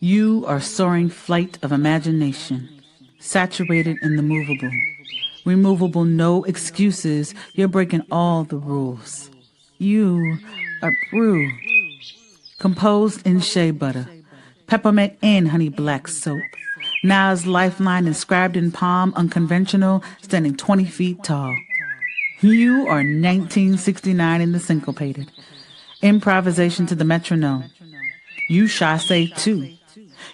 You are soaring flight of imagination, saturated in the movable. Removable, no excuses. You're breaking all the rules. You are brew, composed in shea butter, peppermint and honey black soap. Nas lifeline inscribed in palm, unconventional, standing 20 feet tall. You are 1969 in the syncopated. Improvisation to the metronome. You chasse too.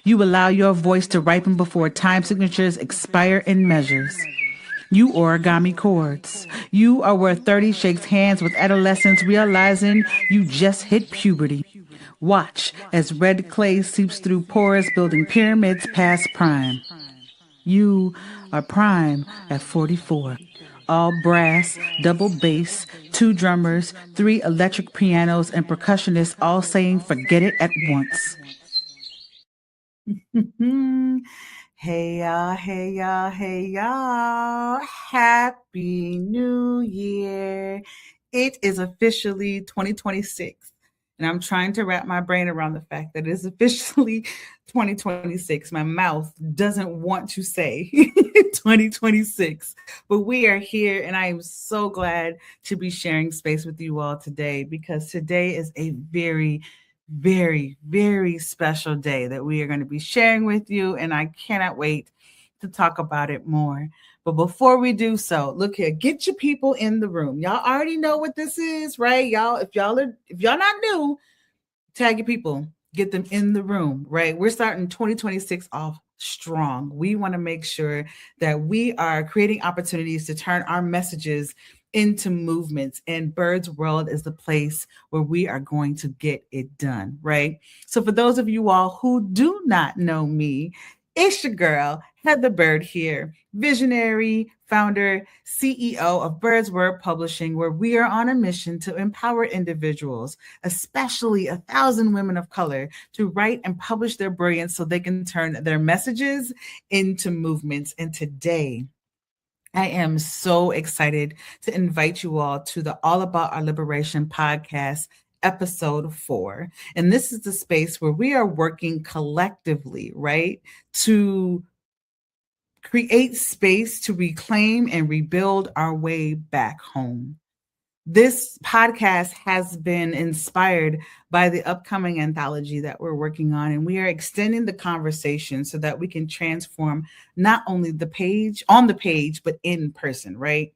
You allow your voice to ripen before time signatures expire in measures. You origami chords. You are where 30 shakes hands with adolescents realizing you just hit puberty. Watch as red clay seeps through pores building pyramids past prime. You are prime at 44. All brass, double bass, 2 drummers, 3 electric pianos, and percussionists all saying forget it at once. Hey y'all, hey y'all, hey y'all. Happy New Year. It is officially 2026. And I'm trying to wrap my brain around the fact that it is officially 2026. My mouth doesn't want to say 2026, but we are here and I am so glad to be sharing space with you all today because today is a very, very special day that we are going to be sharing with you. And I cannot wait to talk about it more. But before we do so, look here, get your people in the room. Y'all already know what this is, right? Y'all, if y'all not new, tag your people, get them in the room, right? We're starting 2026 off strong. We want to make sure that we are creating opportunities to turn our messages into movements, and Bird's World is the place where we are going to get it done, right? So for those of you all who do not know me, it's your girl, Heather Bird here, visionary, founder, CEO of Bird's Word Publishing, where we are on a mission to empower individuals, especially 1,000 women of color, to write and publish their brilliance so they can turn their messages into movements. And today, I am so excited to invite you all to the All About Our Liberation podcast, episode 4. And this is the space where we are working collectively, right, to create space to reclaim and rebuild our way back home. This podcast has been inspired by the upcoming anthology that we're working on, and we are extending the conversation so that we can transform not only the page, but in person, right?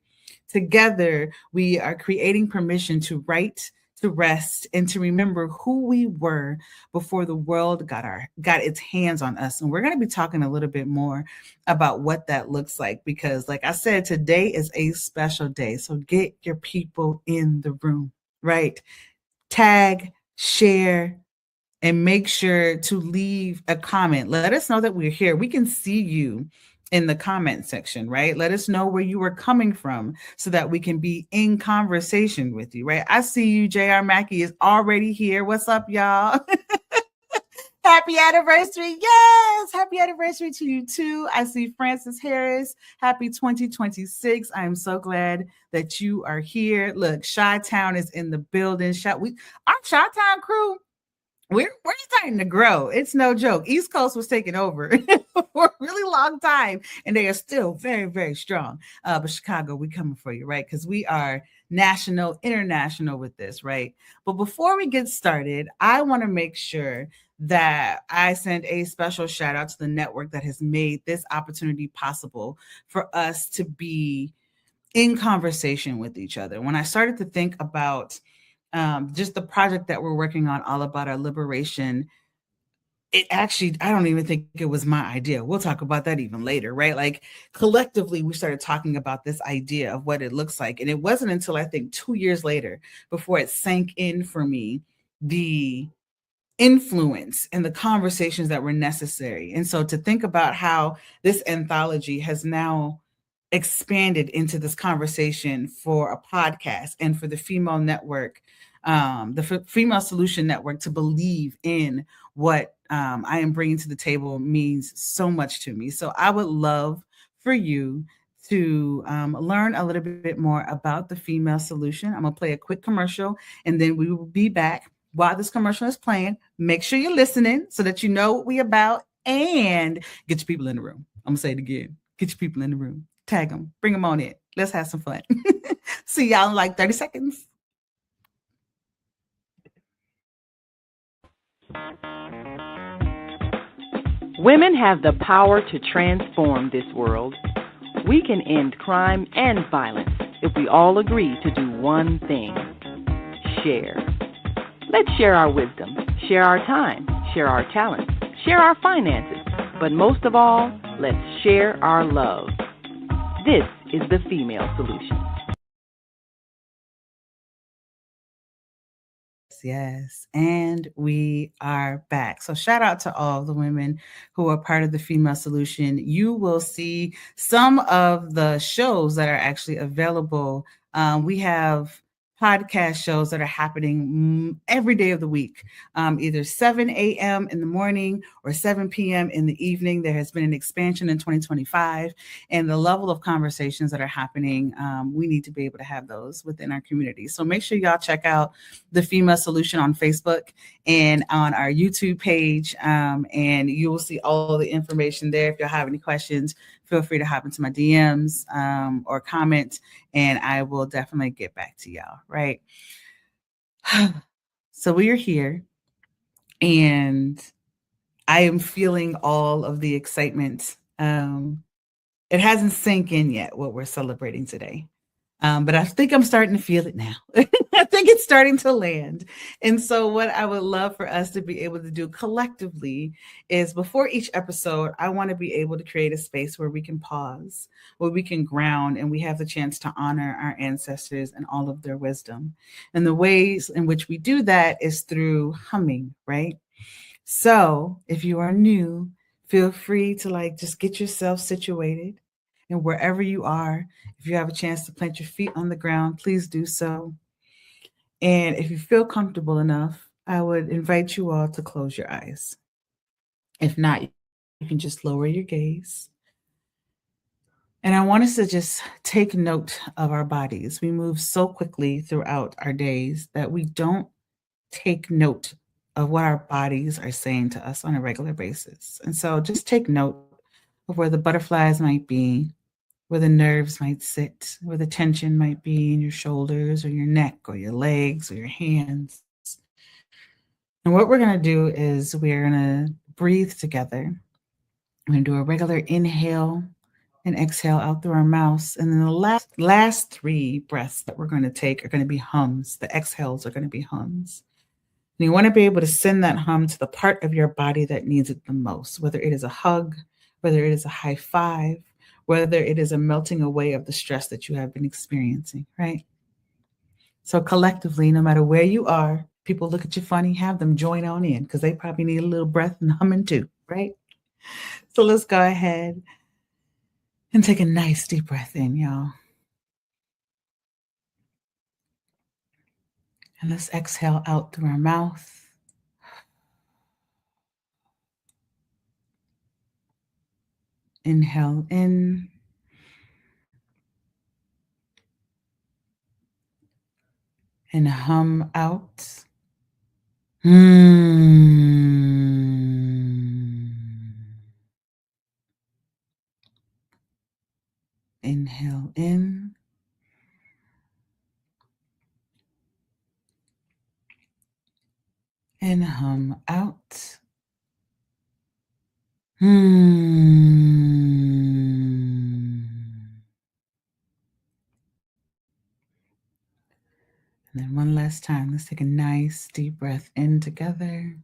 Together, we are creating permission to write, to rest, and to remember who we were before the world got its hands on us. And we're going to be talking a little bit more about what that looks like because, like I said, today is a special day. So get your people in the room, right? Tag, share, and make sure to leave a comment. Let us know that we're here. We can see you in the comment section, right? Let us know where you are coming from so that we can be in conversation with you, right? I see you, JR Mackey is already here. What's up, y'all? Happy anniversary. Yes. Happy anniversary to you too. I see Francis Harris. Happy 2026. I am so glad that you are here. Look, Chi-Town is in the building. Our Chi-Town crew, we're starting to grow. It's no joke. East Coast was taking over for a really long time, and they are still very, very strong. But Chicago, we coming for you, right? Because we are national, international with this, right? But before we get started, I want to make sure that I send a special shout out to the network that has made this opportunity possible for us to be in conversation with each other. When I started to think about just the project that we're working on, All About Our Liberation, it actually, I don't even think it was my idea. We'll talk about that even later, right? Like collectively, we started talking about this idea of what it looks like. And it wasn't until I think 2 years later before it sank in for me, the influence and the conversations that were necessary. And so to think about how this anthology has now expanded into this conversation for a podcast and for the female network, the Female Solution Network, to believe in what I am bringing to the table means so much to me. So I would love for you to learn a little bit more about the Female Solution. I'm going to play a quick commercial and then we will be back while this commercial is playing, make sure you're listening so that you know what we about, and get your people in the room. I'm gonna say it again. Get your people in the room. Tag them. Bring them on in. Let's have some fun. See y'all in like 30 seconds. Women have the power to transform this world. We can end crime and violence if we all agree to do one thing: share. Let's share our wisdom, share our time, share our talents, share our finances, but most of all, let's share our love. This is the Female Solution. Yes, and we are back. So shout out to all the women who are part of the Female Solution. You will see some of the shows that are actually available. We have podcast shows that are happening every day of the week, either 7 a.m. in the morning or 7 p.m. in the evening. There has been an expansion in 2025, and the level of conversations that are happening, we need to be able to have those within our community. So make sure y'all check out the Female Solution on Facebook and on our YouTube page, and you will see all the information there. If y'all have any questions, feel free to hop into my DMs or comment, and I will definitely get back to y'all, right? So we are here, and I am feeling all of the excitement. It hasn't sunk in yet what we're celebrating today. But I think I'm starting to feel it now. I think it's starting to land. And so what I would love for us to be able to do collectively is, before each episode, I want to be able to create a space where we can pause, where we can ground, and we have the chance to honor our ancestors and all of their wisdom. And the ways in which we do that is through humming, right? So if you are new, feel free to just get yourself situated. And wherever you are, if you have a chance to plant your feet on the ground, please do so. And if you feel comfortable enough, I would invite you all to close your eyes. If not, you can just lower your gaze. And I want us to just take note of our bodies. We move so quickly throughout our days that we don't take note of what our bodies are saying to us on a regular basis. And so just take note of where the butterflies might be, where the nerves might sit, where the tension might be in your shoulders or your neck or your legs or your hands. And what we're going to do is we're going to breathe together. We're going to do a regular inhale and exhale out through our mouths. And then the last three breaths that we're going to take are going to be hums. The exhales are going to be hums. And you want to be able to send that hum to the part of your body that needs it the most, whether it is a hug, whether it is a high five, whether it is a melting away of the stress that you have been experiencing, right? So collectively, no matter where you are, people look at you funny, have them join on in, because they probably need a little breath and humming too, right? So let's go ahead and take a nice deep breath in, y'all. And let's exhale out through our mouth. Inhale in. And hum out. Inhale in. And hum out. And then one last time, let's take a nice deep breath in together.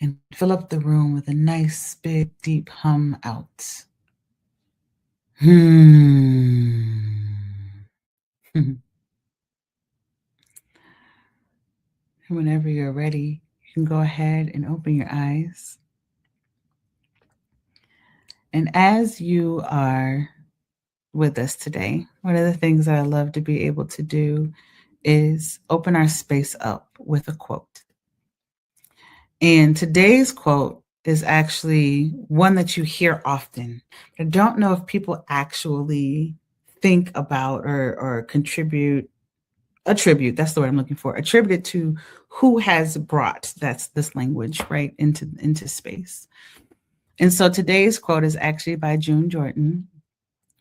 And fill up the room with a nice, big, deep hum out. Whenever you're ready, you can go ahead and open your eyes. And as you are with us today, one of the things that I love to be able to do is open our space up with a quote. And today's quote is actually one that you hear often. I don't know if people actually think about or contribute, attribute, that's the word I'm looking for, attribute it to who has brought this language right into space. And so today's quote is actually by June Jordan.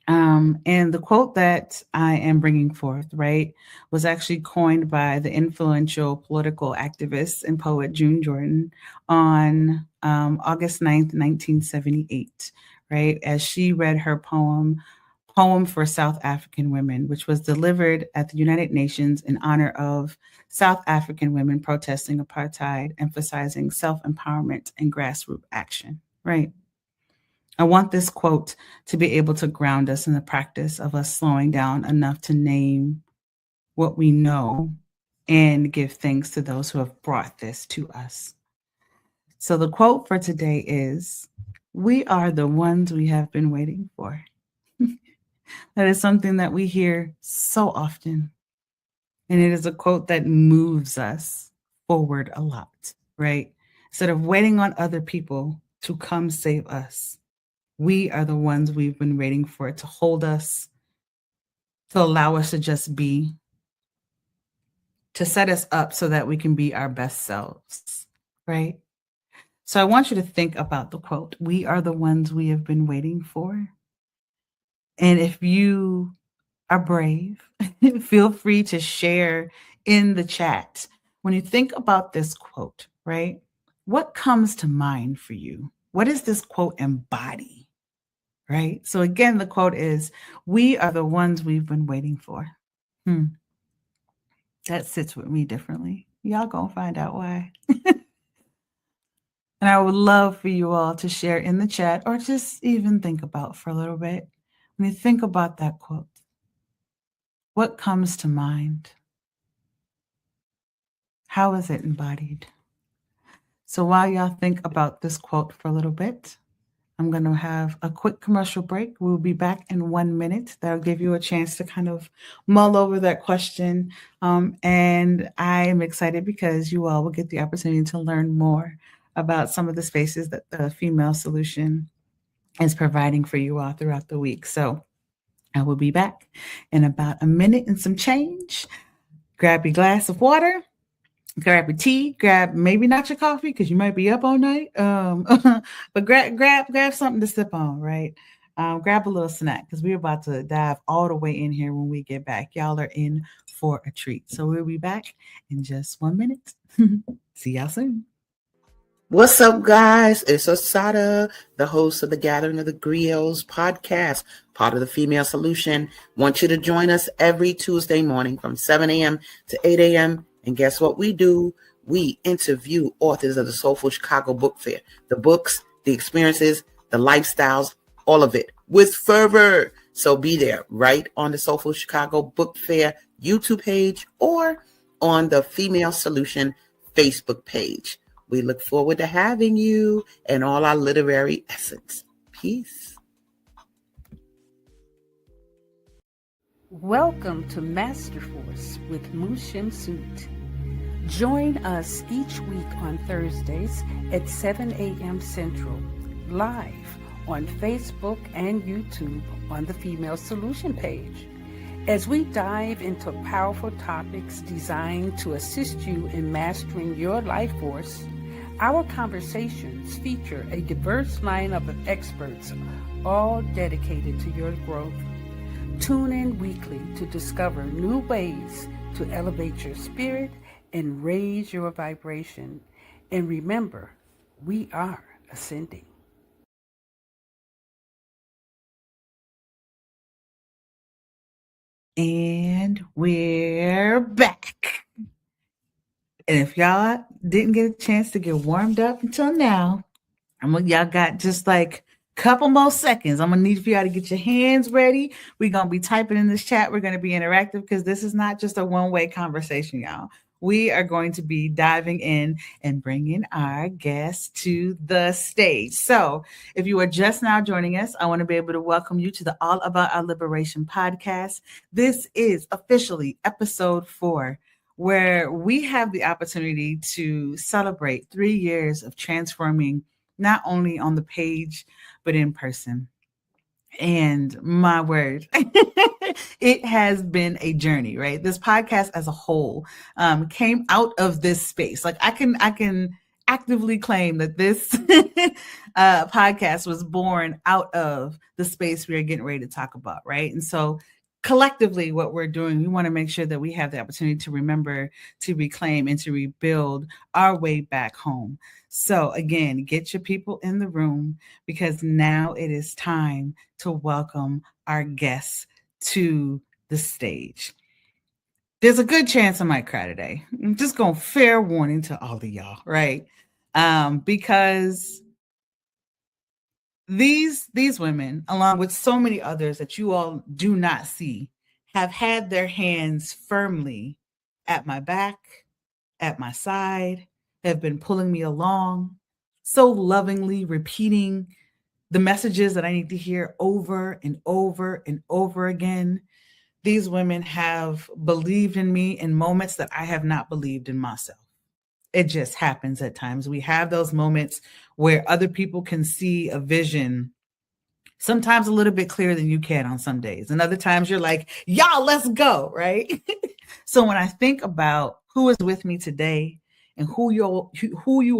And the quote that I am bringing forth, right, was actually coined by the influential political activist and poet June Jordan on August 9th, 1978, right, as she read her Poem for South African Women, which was delivered at the United Nations in honor of South African women protesting apartheid, emphasizing self-empowerment and grassroots action, right? I want this quote to be able to ground us in the practice of us slowing down enough to name what we know and give thanks to those who have brought this to us. So the quote for today is, "We are the ones we have been waiting for." That is something that we hear so often. And it is a quote that moves us forward a lot, right? Instead of waiting on other people to come save us, we are the ones we've been waiting for to hold us, to allow us to just be, to set us up so that we can be our best selves, right? So I want you to think about the quote, "We are the ones we have been waiting for." And if you are brave, feel free to share in the chat. When you think about this quote, right? What comes to mind for you? What does this quote embody? Right? So again, the quote is, "We are the ones we've been waiting for." That sits with me differently. Y'all gonna find out why. And I would love for you all to share in the chat or just even think about for a little bit. When you think about that quote, what comes to mind? How is it embodied? So while y'all think about this quote for a little bit, I'm going to have a quick commercial break. We'll be back in 1 minute. That'll give you a chance to kind of mull over that question. And I'm excited because you all will get the opportunity to learn more about some of the spaces that the Female Solution is providing for you all throughout the week. So I will be back in about a minute and some change. Grab your glass of water. Grab your tea, grab maybe not your coffee because you might be up all night. But grab something to sip on, right? Grab a little snack because we're about to dive all the way in here when we get back. Y'all are in for a treat. So we'll be back in just 1 minute. See y'all soon. What's up, guys? It's Asada, the host of the Gathering of the Griots podcast, part of the Female Solution. Want you to join us every Tuesday morning from 7 a.m. to 8 a.m. And guess what we do? We interview authors of the Soulful Chicago Book Fair. The books, the experiences, the lifestyles, all of it with fervor. So be there right on the Soulful Chicago Book Fair YouTube page or on the Female Solution Facebook page. We look forward to having you and all our literary essence. Peace. Welcome to Master Force with Mushim Suit. Join us each week on Thursdays at 7 a.m. Central, live on Facebook and YouTube on the Female Solution page. As we dive into powerful topics designed to assist you in mastering your life force, our conversations feature a diverse lineup of experts, all dedicated to your growth. Tune in weekly to discover new ways to elevate your spirit and raise your vibration. And remember, we are ascending. And we're back. And if y'all didn't get a chance to get warmed up until now, y'all got just like a couple more seconds. I'm gonna need for y'all to get your hands ready. We're gonna be typing in this chat. We're gonna be interactive because this is not just a one-way conversation, y'all. We are going to be diving in and bringing our guests to the stage. So if you are just now joining us, I want to be able to welcome you to the All About Our Liberation podcast. This is officially episode 4, where we have the opportunity to celebrate 3 years of transforming not only on the page, but in person. And my word, it has been a journey, right? This podcast as a whole came out of this space. Like I can actively claim that this podcast was born out of the space we are getting ready to talk about, right? And so collectively, what we're doing, we want to make sure that we have the opportunity to remember, to reclaim, and to rebuild our way back home. So again, get your people in the room because now it is time to welcome our guests to the stage. There's a good chance I might cry today. I'm just going fair warning to all of y'all, right? Because these women, along with so many others that you all do not see, have had their hands firmly at my back, at my side, have been pulling me along, so lovingly repeating the messages that I need to hear over and over and over again. These women have believed in me in moments that I have not believed in myself. It just happens at times. We have those moments where other people can see a vision, sometimes a little bit clearer than you can on some days. And other times you're like, y'all, let's go, right? So when I think about who is with me today and who you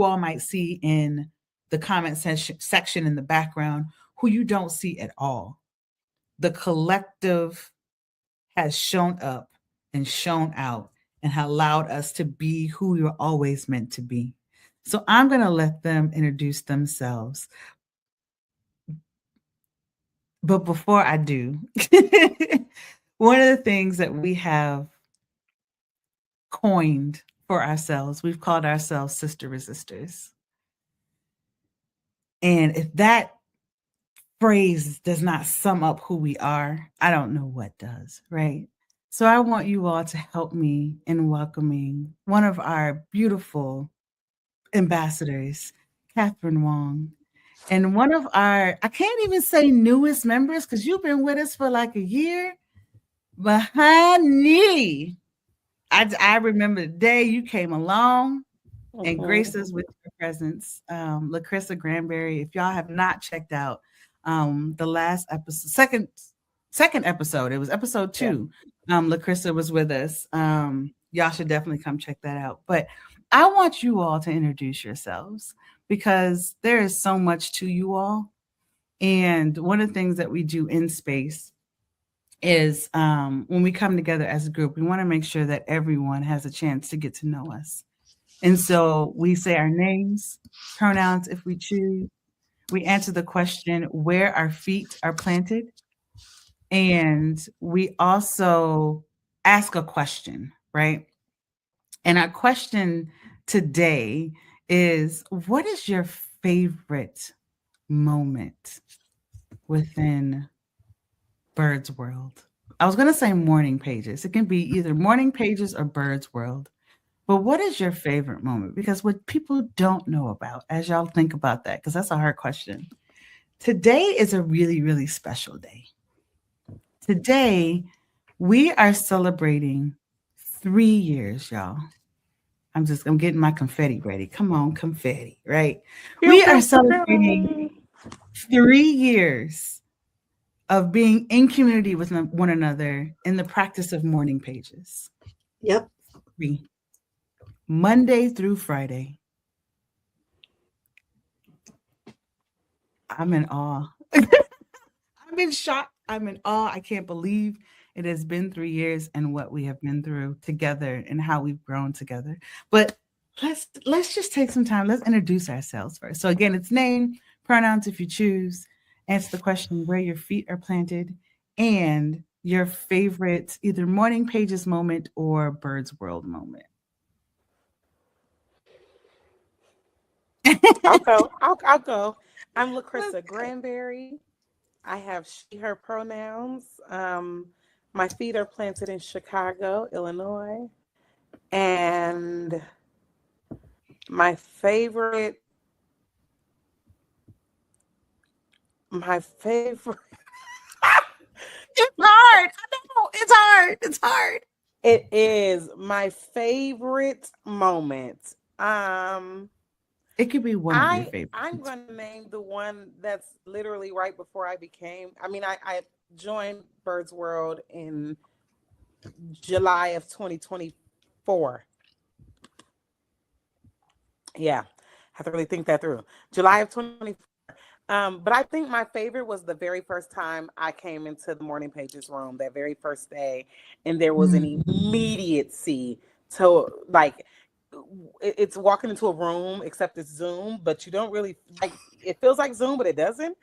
all might see in the comment section in the background, who you don't see at all, the collective has shown up and shown out and allowed us to be who you're always meant to be. So I'm going to let them introduce themselves. But before I do, one of the things that we have coined for ourselves, we've called ourselves sister resistors. And if that phrase does not sum up who we are, I don't know what does, right? So I want you all to help me in welcoming one of our beautiful ambassadors, Catherine Wong, and one of our, I can't even say newest members because you've been with us for like a year, but honey, I remember the day you came along and graced us with your presence. LaCrissa Granberry, if y'all have not checked out the last episode, second episode, it was episode 2. Yeah. LaCrissa was with us. Y'all should definitely come check that out. But I want you all to introduce yourselves because there is so much to you all. And one of the things that we do in space is when we come together as a group, we want to make sure that everyone has a chance to get to know us. And so we say our names, pronouns if we choose. We answer the question where our feet are planted. And we also ask a question, right? And our question today is, what is your favorite moment within Bird's World? I was going to say morning pages. It can be either morning pages or Bird's World. But what is your favorite moment? Because what people don't know about, as y'all think about that, because that's a hard question. Today is a really, really special day. Today, we are celebrating 3 years, y'all. I'm getting my confetti ready. Come on, confetti, right? We are celebrating 3 years of being in community with one another in the practice of morning pages. Yep. 3. Monday through Friday. I'm in awe. I'm in shock. I'm in awe. I can't believe it has been 3 years and what we have been through together and how we've grown together. But let's just take some time. Let's introduce ourselves first. So again, it's name, pronouns if you choose. Answer the question where your feet are planted and your favorite either morning pages moment or Bird's World moment. I'll go. I'm LaCrissa Granberry. I have she, her pronouns. My feet are planted in Chicago, Illinois. And my favorite. It's hard. I know. It's hard. It's hard. It is my favorite moment. It could be one of your favorites. I'm going to name the one that's literally right before I became. I mean, I joined Bird's World in July of 2024. Yeah, I have to really think that through. July of 2024. But I think my favorite was the very first time I came into the Morning Pages room, that very first day, and there was an immediacy to, like, it's walking into a room, except it's Zoom, but you don't really, like, it feels like Zoom, but it doesn't.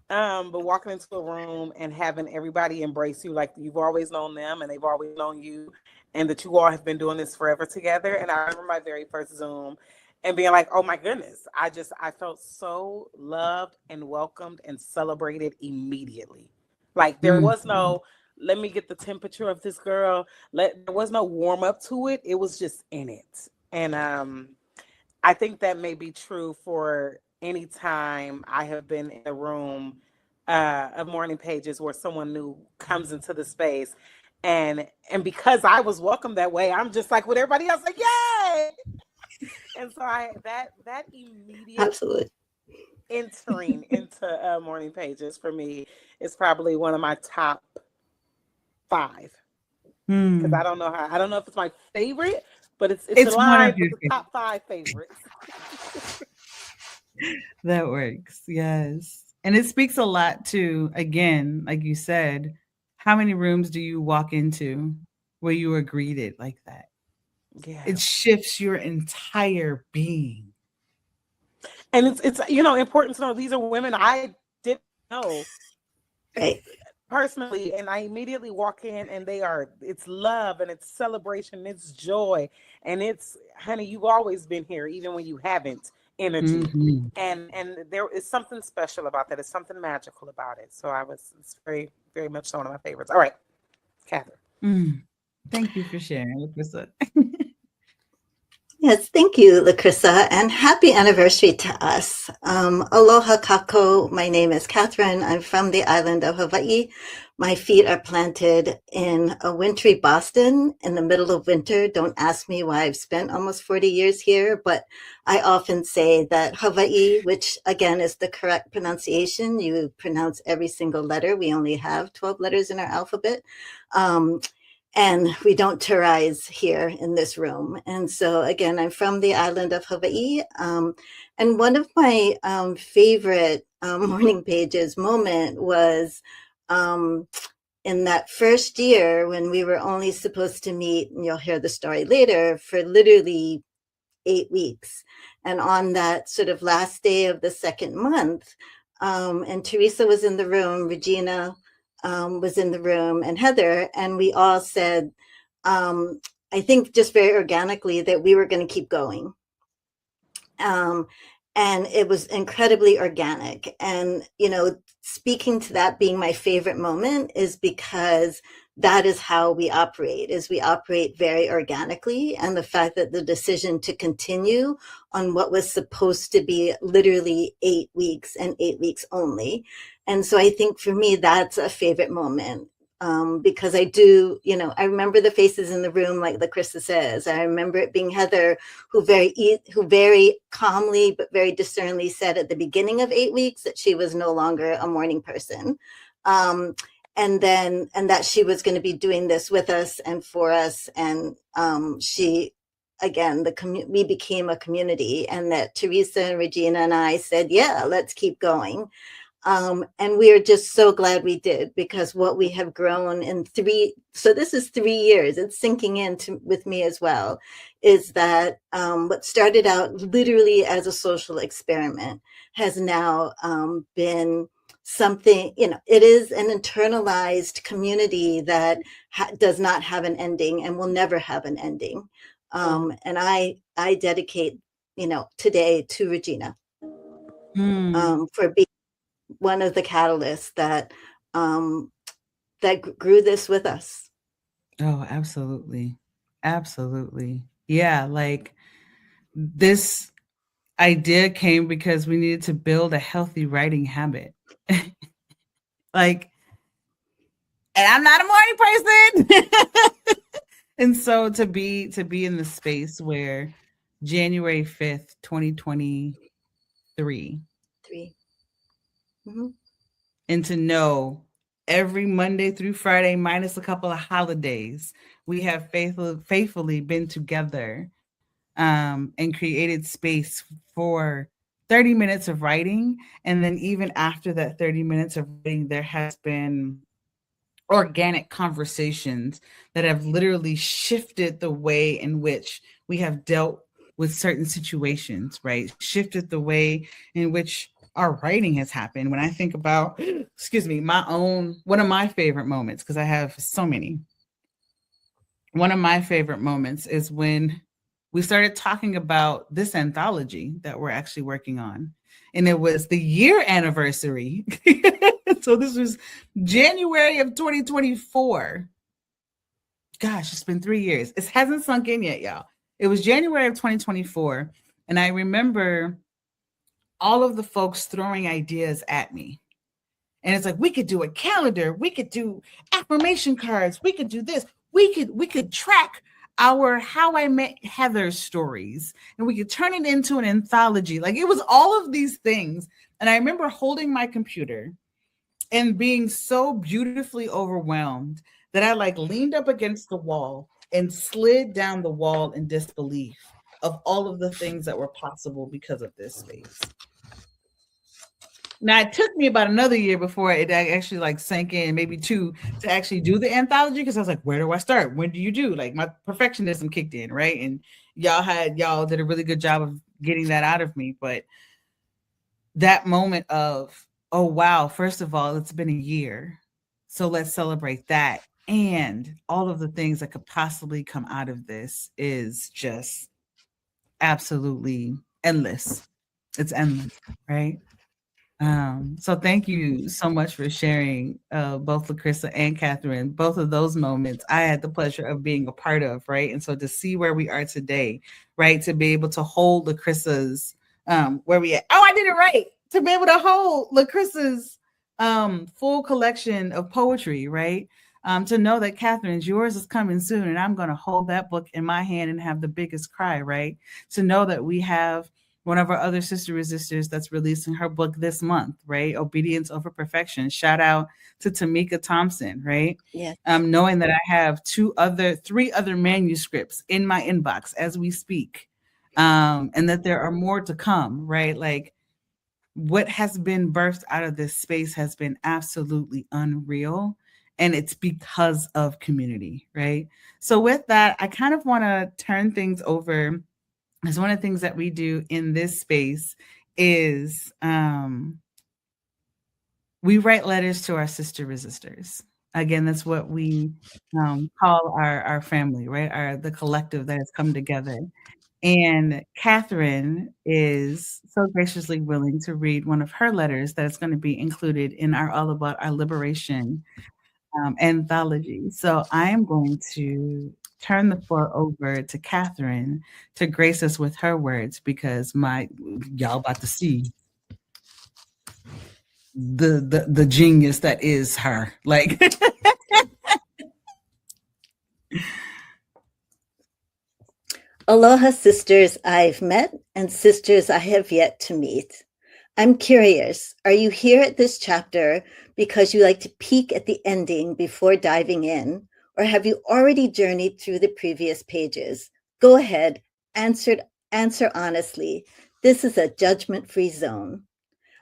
But walking into a room and having everybody embrace you like you've always known them and they've always known you, and that you all have been doing this forever together. And I remember my very first Zoom and being like, oh my goodness, I felt so loved and welcomed and celebrated immediately. Like there was no, let me get the temperature of this girl. There was no warm up to it. It was just in it. And I think that may be true for any time I have been in a room of Morning Pages where someone new comes into the space. And because I was welcomed that way, I'm just like with everybody else, like, yay! And so that immediate Absolutely entering into Morning Pages for me is probably one of my top 5. Because I don't know if it's my favorite, but it's aligned with the top 5 favorites. That works. Yes. And it speaks a lot to, again, like you said, how many rooms do you walk into where you are greeted like that? Yeah. It shifts your entire being. And it's important to know these are women I didn't know. Right. Personally, and I immediately walk in and it's love and it's celebration, and it's joy, and it's, honey, you've always been here even when you haven't, energy. And there is something special about that. It's something magical about it. So it's very, very much so one of my favorites. All right, Catherine. Thank you for sharing, Lacrissa. Yes, thank you, Lacrissa, and happy anniversary to us. Aloha kako. My name is Catherine. I'm from the island of Hawaii. My feet are planted in a wintry Boston in the middle of winter. Don't ask me why I've spent almost 40 years here, but I often say that Hawaii, which again is the correct pronunciation, you pronounce every single letter. We only have 12 letters in our alphabet. And we don't terrorize here in this room. And so, again, I'm from the island of Hawaii. And one of my favorite Morning Pages moment was in that first year when we were only supposed to meet, and you'll hear the story later, for literally 8 weeks. And on that sort of last day of the second month, and Teresa was in the room, Regina was in the room, and Heather, and we all said, I think just very organically, that we were going to keep going. And it was incredibly organic. And, speaking to that being my favorite moment is because that is how we operate, very organically. And the fact that the decision to continue on what was supposed to be literally 8 weeks and 8 weeks only. And so I think for me, that's a favorite moment, because I do, I remember the faces in the room, like Lacrissa says. I remember it being Heather, who very calmly but very discerningly said at the beginning of 8 weeks that she was no longer a morning person. And that she was going to be doing this with us and for us. And she, again, we became a community, and that Teresa and Regina and I said, yeah, let's keep going. And we are just so glad we did, because what we have grown in this is 3 years, it's sinking in with me as well, is that what started out literally as a social experiment has now been something, it is an internalized community that does not have an ending and will never have an ending. And I dedicate, today to Regina for being one of the catalysts that grew this with us. Oh, absolutely. Absolutely. Yeah. Like, this idea came because we needed to build a healthy writing habit. And I'm not a morning person. And so to be in the space where January 5th, 2023. 3. Mm-hmm. And to know every Monday through Friday, minus a couple of holidays, we have faithfully been together and created space for 30 minutes of writing. And then even after that 30 minutes of writing, there has been organic conversations that have literally shifted the way in which we have dealt with certain situations, right? Shifted the way in which our writing has happened. When I think about, excuse me, one of my favorite moments, because I have so many. One of my favorite moments is when we started talking about this anthology that we're actually working on. And it was the year anniversary. So this was January of 2024. Gosh, it's been 3 years. It hasn't sunk in yet, y'all. It was January of 2024. And I remember all of the folks throwing ideas at me. And it's like, we could do a calendar. We could do affirmation cards. We could do this. We could track our How I Met Heather stories, and we could turn it into an anthology. Like, it was all of these things. And I remember holding my computer and being so beautifully overwhelmed that I like leaned up against the wall and slid down the wall in disbelief of all of the things that were possible because of this space. Now, it took me about another year before it actually like sank in, maybe 2, to actually do the anthology, because I was like, where do I start? When do you do? Like, my perfectionism kicked in, right? And y'all did a really good job of getting that out of me. But that moment of, oh, wow, first of all, it's been a year. So let's celebrate that. And all of the things that could possibly come out of this is just absolutely endless. It's endless, right? So thank you so much for sharing both LaCrissa and Catherine. Both of those moments I had the pleasure of being a part of, right? And so to see where we are today, right? To be able to hold LaCrissa's where we at. Oh, I did it right. To be able to hold LaCrissa's full collection of poetry, right? To know that Catherine's yours is coming soon, and I'm going to hold that book in my hand and have the biggest cry, right? To know that we have one of our other sister resistors that's releasing her book this month, right? Obedience Over Perfection. Shout out to Tamika Thompson, right? Yes. Knowing that I have 3 other manuscripts in my inbox as we speak, and that there are more to come, right? Like, what has been birthed out of this space has been absolutely unreal. And it's because of community, right? So with that, I kind of want to turn things over. Because one of the things that we do in this space is we write letters to our sister resistors. Again, that's what we call our family, right? The collective that has come together. And Catherine is so graciously willing to read one of her letters that is going to be included in our All About Our Liberation anthology. So I am going to turn the floor over to Catherine to grace us with her words, because y'all about to see the genius that is her. Like, Aloha, sisters I've met and sisters I have yet to meet. I'm curious, are you here at this chapter because you like to peek at the ending before diving in? Or have you already journeyed through the previous pages? Go ahead, answer honestly. This is a judgment-free zone.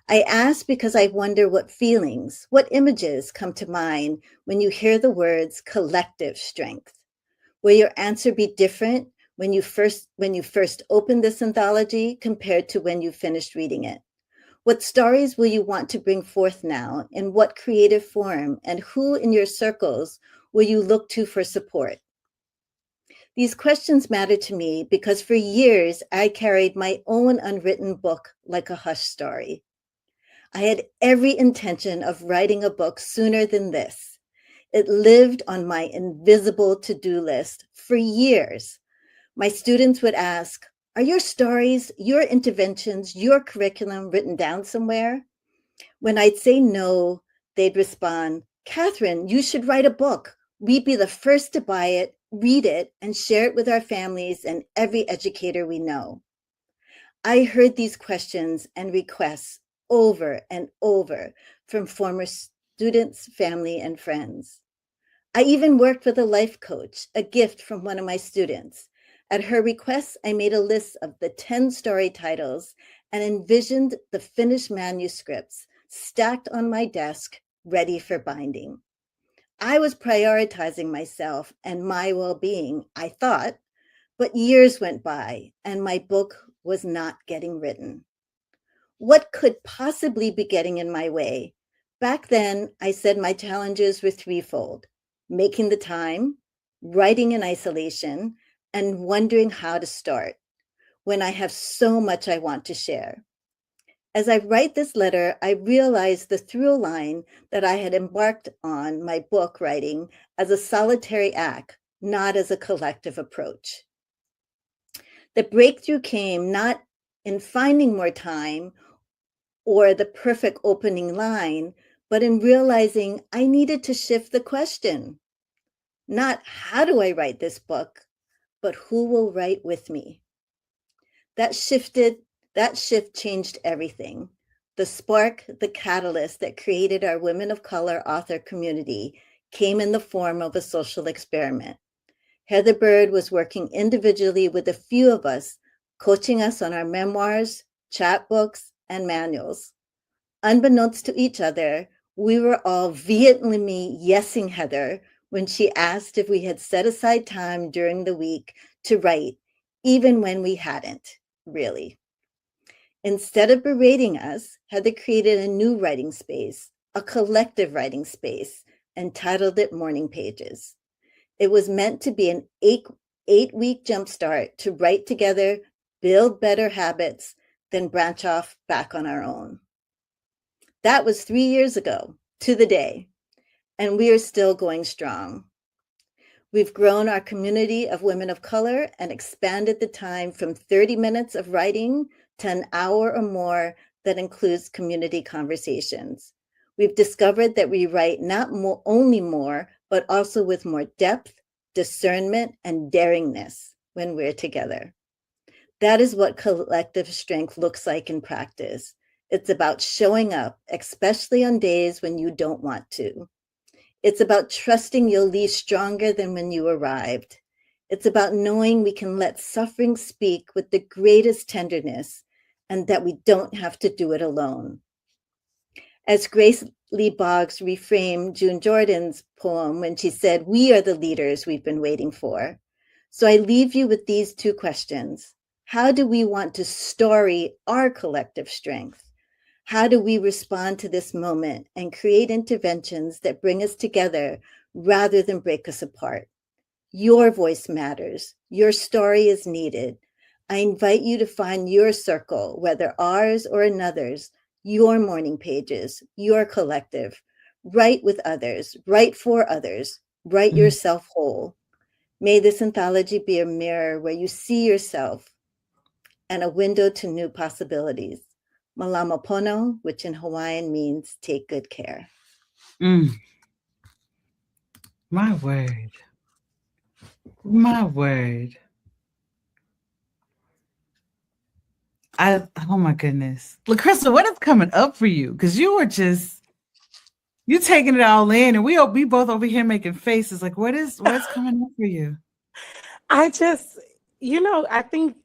I ask because I wonder what feelings, what images come to mind when you hear the words collective strength. Will your answer be different when you first opened this anthology compared to when you finished reading it? What stories will you want to bring forth now? In what creative form? And who in your circles will you look to for support? These questions matter to me because for years I carried my own unwritten book like a hush story. I had every intention of writing a book sooner than this. It lived on my invisible to-do list for years. My students would ask, are your stories, your interventions, your curriculum written down somewhere? When I'd say no, they'd respond, Catherine, you should write a book. We'd be the first to buy it. read it, and share it with our families and every educator we know. I heard these questions and requests over and over from former students, family, and friends. I even worked with a life coach, a gift from one of my students. At her request, I made a list of the 10 story titles and envisioned the finished manuscripts stacked on my desk, ready for binding. I was prioritizing myself and my well being, I thought, but years went by and my book was not getting written. What could possibly be getting in my way? Back then, I said my challenges were threefold: making the time, writing in isolation, and wondering how to start when I have so much I want to share. As I write this letter, I realize the through line that I had embarked on my book writing as a solitary act, not as a collective approach. The breakthrough came not in finding more time or the perfect opening line, but in realizing I needed to shift the question. Not how do I write this book, but who will write with me? That shift changed everything. The spark, the catalyst that created our Women of Color author community came in the form of a social experiment. Heather Bird was working individually with a few of us, coaching us on our memoirs, chapbooks, and manuals. Unbeknownst to each other, we were all vehemently yesing Heather when she asked if we had set aside time during the week to write, even when we hadn't, really. Instead of berating us, Heather created a new writing space, a collective writing space, and titled it Morning Pages. It was meant to be an eight-week jumpstart to write together, build better habits, then branch off back on our own. That was 3 years ago to the day, and we are still going strong. We've grown our community of women of color and expanded the time from 30 minutes of writing to an hour or more that includes community conversations. We've discovered that we write not only more, but also with more depth, discernment, and daringness when we're together. That is what collective strength looks like in practice. It's about showing up, especially on days when you don't want to. It's about trusting you'll leave stronger than when you arrived. It's about knowing we can let suffering speak with the greatest tenderness and that we don't have to do it alone. As Grace Lee Boggs reframed June Jordan's poem when she said, "We are the leaders we've been waiting for." So I leave you with these two questions. How do we want to story our collective strength? How do we respond to this moment and create interventions that bring us together rather than break us apart? Your voice matters. Your story is needed. I invite you to find your circle, whether ours or another's, your morning pages, your collective. Write with others, write for others, write yourself whole. May this anthology be a mirror where you see yourself and a window to new possibilities. Malama Pono, which in Hawaiian means take good care. My word. My word. Oh my goodness. LaCrystal, what is coming up for you? Because you taking it all in, and we both over here making faces. Like, what's coming up for you? I just, I think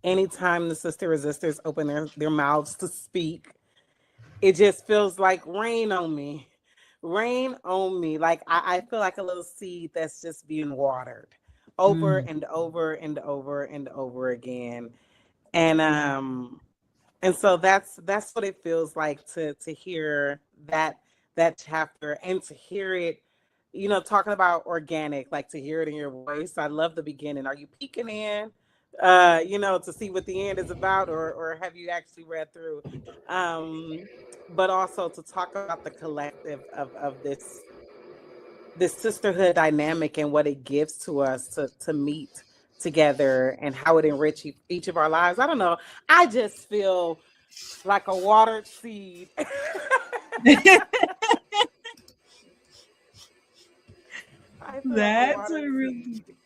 anytime the Sister Resistors open their mouths to speak, it just feels like rain on me. Rain on me. Like I feel like a little seed that's just being watered over and over and over and over again. And so that's what it feels like to hear that chapter and to hear it, talking about organic, like to hear it in your voice. I love the beginning. Are you peeking in, to see what the end is about, or have you actually read through? But also to talk about the collective of this sisterhood dynamic and what it gives to us to meet together and how it enriches each of our lives. I don't know. I just feel like a watered seed. I feel like a water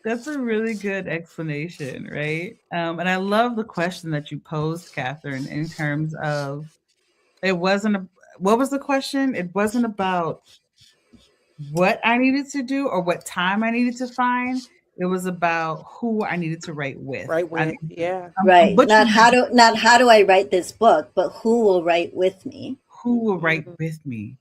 That's a really good explanation, right? And I love the question that you posed, Catherine, in terms of it wasn't a, what was the question? It wasn't about what I needed to do or what time I needed to find. It was about who I needed to write with. right with. Yeah. I'm Right. butchering Not how do I write this book, but who will write with me. who will write with me.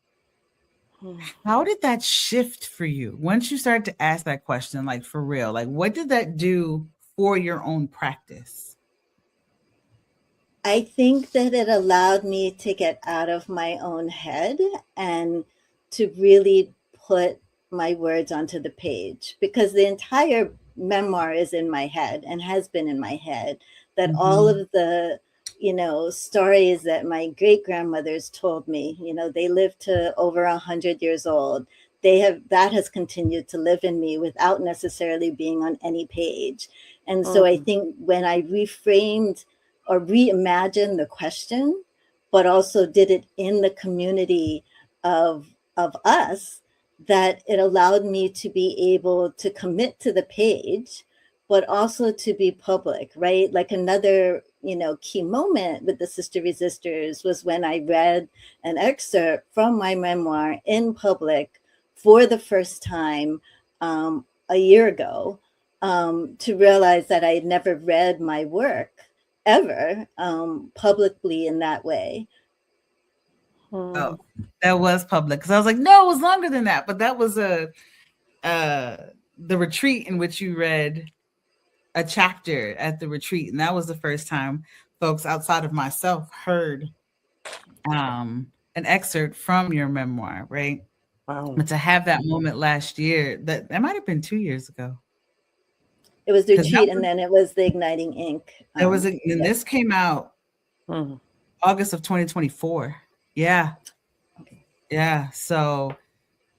How did that shift for you once you started to ask that question, like for real? Like, what did that do for your own practice? I think that it allowed me to get out of my own head and to really put my words onto the page, because the entire memoir is in my head and has been in my head. That all Mhm. of the, stories that my great grandmothers told me, they lived to over 100 years old. That has continued to live in me without necessarily being on any page. And so I think when I reframed or reimagine the question, but also did it in the community of us, that it allowed me to be able to commit to the page, but also to be public, right? Like another, key moment with the Sister Resistors was when I read an excerpt from my memoir in public for the first time a year ago, to realize that I had never read my work ever publicly in that way. Oh, that was public because I was like, no, it was longer than that. But that was the retreat in which you read a chapter at the retreat, and that was the first time folks outside of myself heard an excerpt from your memoir, right? Wow. But to have that moment last year, that might have been 2 years ago. It was the 'Cause retreat, and then it was the Igniting Ink. there was and this came out August of 2024. Yeah. Yeah. So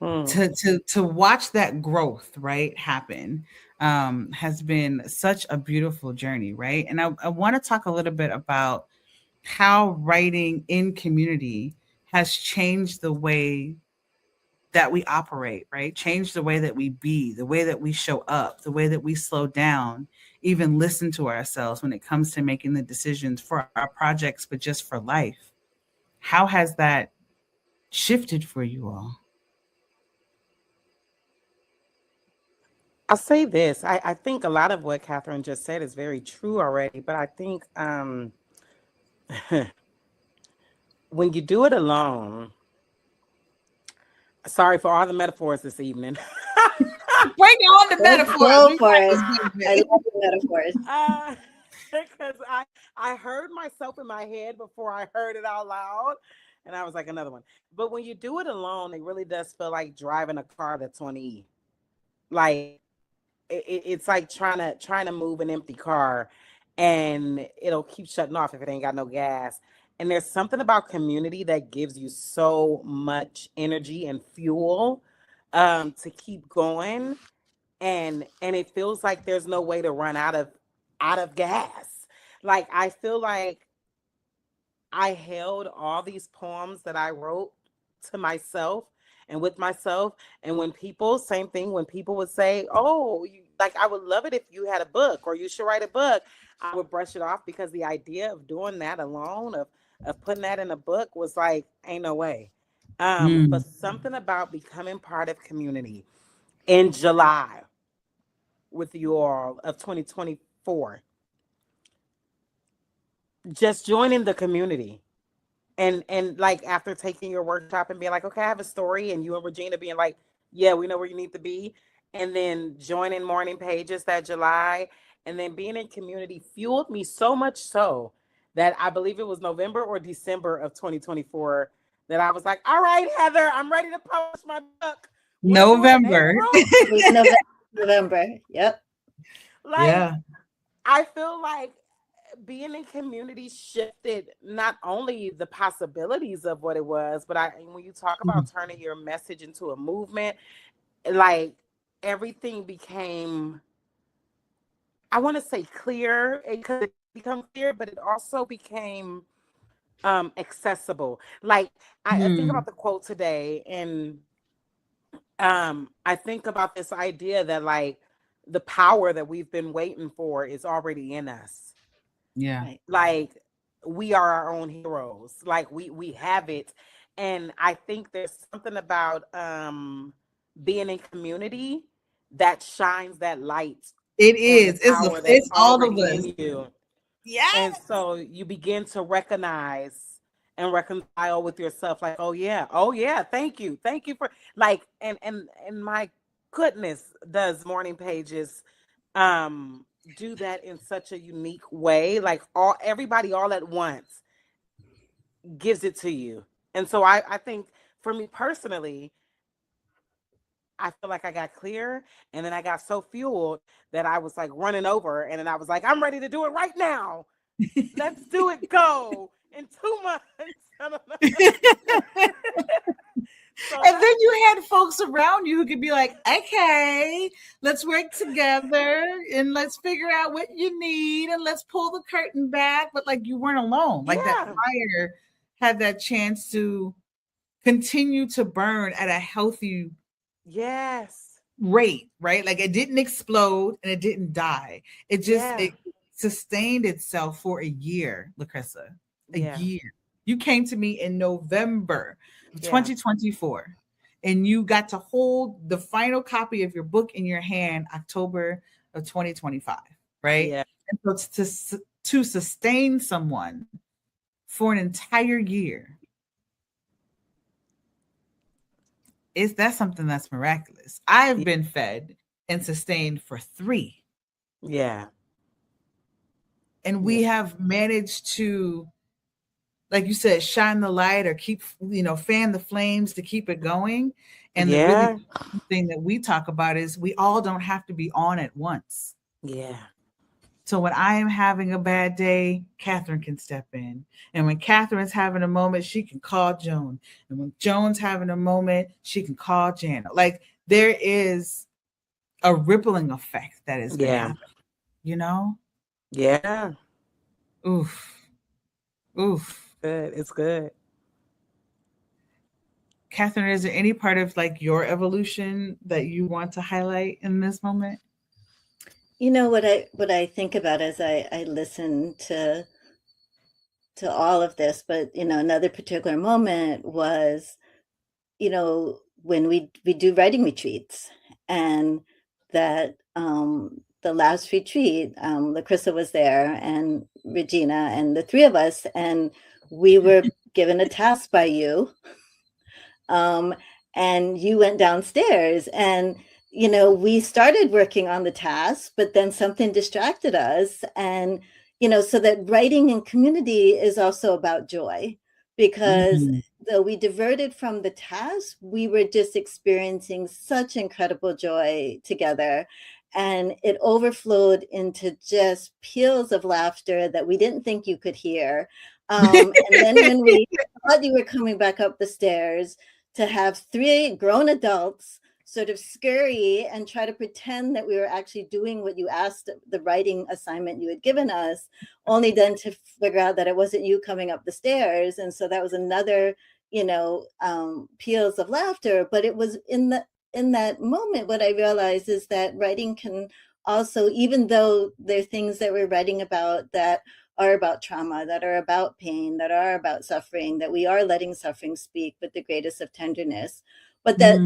to watch that growth, right, happen has been such a beautiful journey, right? And I want to talk a little bit about how writing in community has changed the way that we operate, right? Change the way that we be, the way that we show up, the way that we slow down, even listen to ourselves when it comes to making the decisions for our projects, but just for life. How has that shifted for you all? I'll say this. I think a lot of what Catherine just said is very true already, but I think when you do it alone, sorry for all the metaphors this evening. Bring on the metaphors. Go for it. I love the metaphors. Because I heard myself in my head before I heard it out loud, and I was like, another one. But when you do it alone, it really does feel like driving a car that's on E. Like it's like trying to move an empty car, and it'll keep shutting off if it ain't got no gas. And there's something about community that gives you so much energy and fuel to keep going, and it feels like there's no way to run out of gas. Like I feel like I held all these poems that I wrote to myself and with myself. And when people, same thing, when people would say, oh, like, I would love it if you had a book or you should write a book, I would brush it off because the idea of doing that alone, of putting that in a book was like, ain't no way. But something about becoming part of community in July with you all of 2024, just joining the community. And like after taking your workshop and being like, okay, I have a story, and you and Regina being like, yeah, we know where you need to be, and then joining Morning Pages that July, and then being in community fueled me so much so that I believe it was November or December of 2024 that I was like, all right, Heather, I'm ready to publish my book. November. November. Yep. Like, yeah. I feel like being in community shifted not only the possibilities of what it was, but when you talk about turning your message into a movement, like everything became, I want to say clear. It could become clear, but it also became accessible. Like I think about the quote today, and I think about this idea that like the power that we've been waiting for is already in us. Yeah. Right. Like we are our own heroes. Like we have it. And I think there's something about being in community that shines that light It on the is. power that's It's all of already us. in you. And Yes. so you begin to recognize and reconcile with yourself, like, oh yeah, thank you for like, and my goodness, does Morning Pages do that in such a unique way? Like everybody all at once gives it to you. And so I think for me personally, I feel like I got clear and then I got so fueled that I was like running over and then I was like, I'm ready to do it right now. Let's do it. Go in 2 months. I don't know. So And then you had folks around you who could be like, okay, let's work together and let's figure out what you need and let's pull the curtain back. But like you weren't alone. Like that yeah, fire had that chance to continue to burn at a healthy yes, rate, right? Like it didn't explode and it didn't die. yeah, It sustained itself for a year, Lacrissa. A yeah, year. You came to me in November of yeah, 2024 and you got to hold the final copy of your book in your hand October of 2025, right? yeah, And so to sustain someone for an entire year, that's something that's miraculous. I've been fed and sustained for 3. yeah, And yeah, we have managed to, like you said, shine the light or keep, fan the flames to keep it going. And the really yeah, thing that we talk about is we all don't have to be on at once. yeah, So when I am having a bad day, Catherine can step in. And when Catherine's having a moment, she can call Joan. And when Joan's having a moment, she can call Janet. Like there is a rippling effect that has been yeah, happening, you know? yeah. Oof. Oof. Good. It's good. Catherine, is there any part of like your evolution that you want to highlight in this moment? You know what I think about as I listen to all of this, but another particular moment was, when we do writing retreats, and that the last retreat, Lacrissa was there and Regina and the 3 of us, and we were given a task by you. And you went downstairs and we started working on the task, but then something distracted us. And so that writing in community is also about joy, because though we diverted from the task, we were just experiencing such incredible joy together, and it overflowed into just peals of laughter that we didn't think you could hear. And then when we thought you were coming back up the stairs, to have 3 grown adults sort of scurry and try to pretend that we were actually doing what you asked, the writing assignment you had given us, only then to figure out that it wasn't you coming up the stairs. And so that was another, peals of laughter. But it was in that moment, what I realized is that writing can also, even though there are things that we're writing about that are about trauma, that are about pain, that are about suffering, that we are letting suffering speak with the greatest of tenderness, but that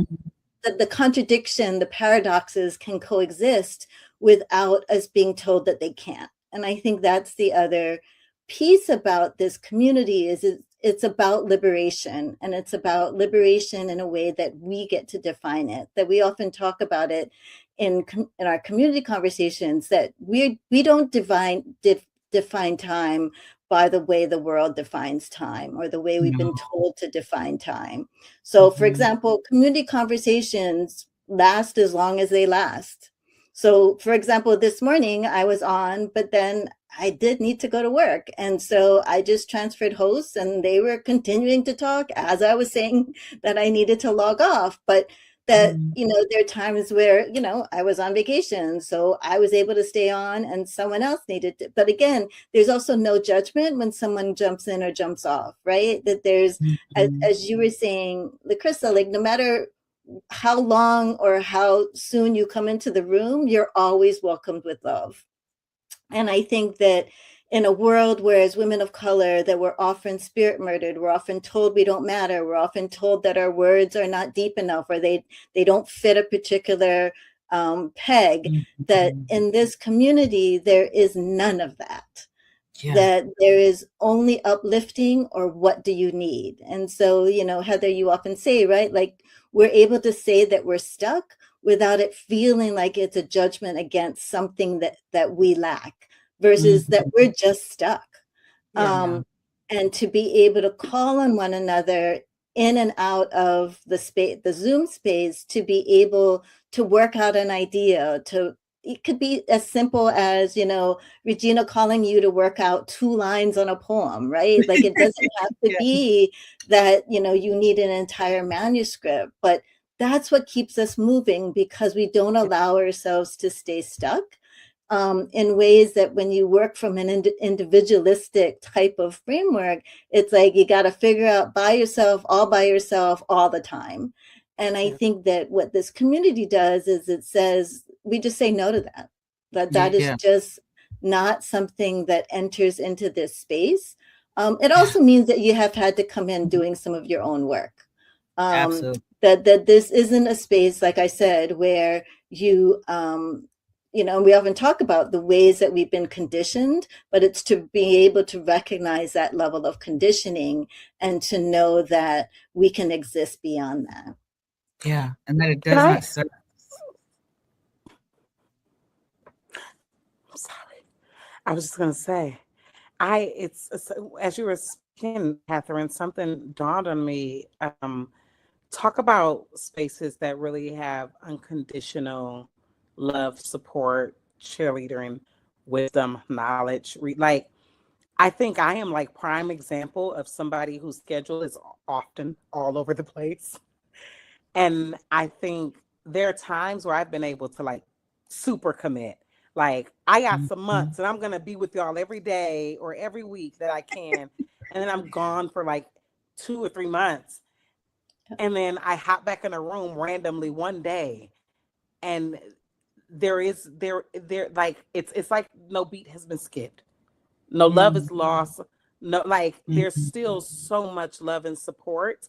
the contradiction, the paradoxes can coexist without us being told that they can't. And I think that's the other piece about this community, is it's about liberation, and it's about liberation in a way that we get to define it, that we often talk about it in our community conversations, that we don't define time by the way the world defines time, or the way we've been told to define time. So, for example, community conversations last as long as they last. So, for example, this morning I was on, but then I did need to go to work. And so I just transferred hosts, and they were continuing to talk as I was saying that I needed to log off. But that, there are times where, I was on vacation, so I was able to stay on and someone else needed to. But again, there's also no judgment when someone jumps in or jumps off, right? That there's, as you were saying, Lacrissa, like no matter how long or how soon you come into the room, you're always welcomed with love. And I think that in a world where, as women of color, that we're often spirit murdered, we're often told we don't matter, we're often told that our words are not deep enough, or they don't fit a particular peg, that in this community, there is none of that. Yeah. That there is only uplifting, or what do you need? And so, Heather, you often say, right, like, we're able to say that we're stuck without it feeling like it's a judgment against something that we lack, versus that we're just stuck. Yeah. And to be able to call on one another in and out of the space, the Zoom space, to be able to work out an idea. It could be as simple as, Regina calling you to work out 2 lines on a poem, right? Like, it doesn't have to Yeah. be that, you need an entire manuscript, but that's what keeps us moving, because we don't allow ourselves to stay stuck. In ways that when you work from an individualistic type of framework, it's like you got to figure out by yourself, all the time. And I think that what this community does is it says, we just say no to that. That is just not something that enters into this space. It also means that you have had to come in doing some of your own work. Absolutely. That this isn't a space, like I said, where you we often talk about the ways that we've been conditioned, but it's to be able to recognize that level of conditioning and to know that we can exist beyond that. Yeah, and that it does not serve. I'm sorry. I was just gonna say, it's as you were speaking, Catherine, something dawned on me. Talk about spaces that really have unconditional love, support, cheerleading, wisdom, knowledge. Like, I think I am like prime example of somebody whose schedule is often all over the place. And I think there are times where I've been able to like super commit. Like, I got some months and I'm going to be with y'all every day or every week that I can. And then I'm gone for like 2 or 3 months. And then I hop back in a room randomly one day, and there like it's like no beat has been skipped, no love is lost, no, like there's still so much love and support.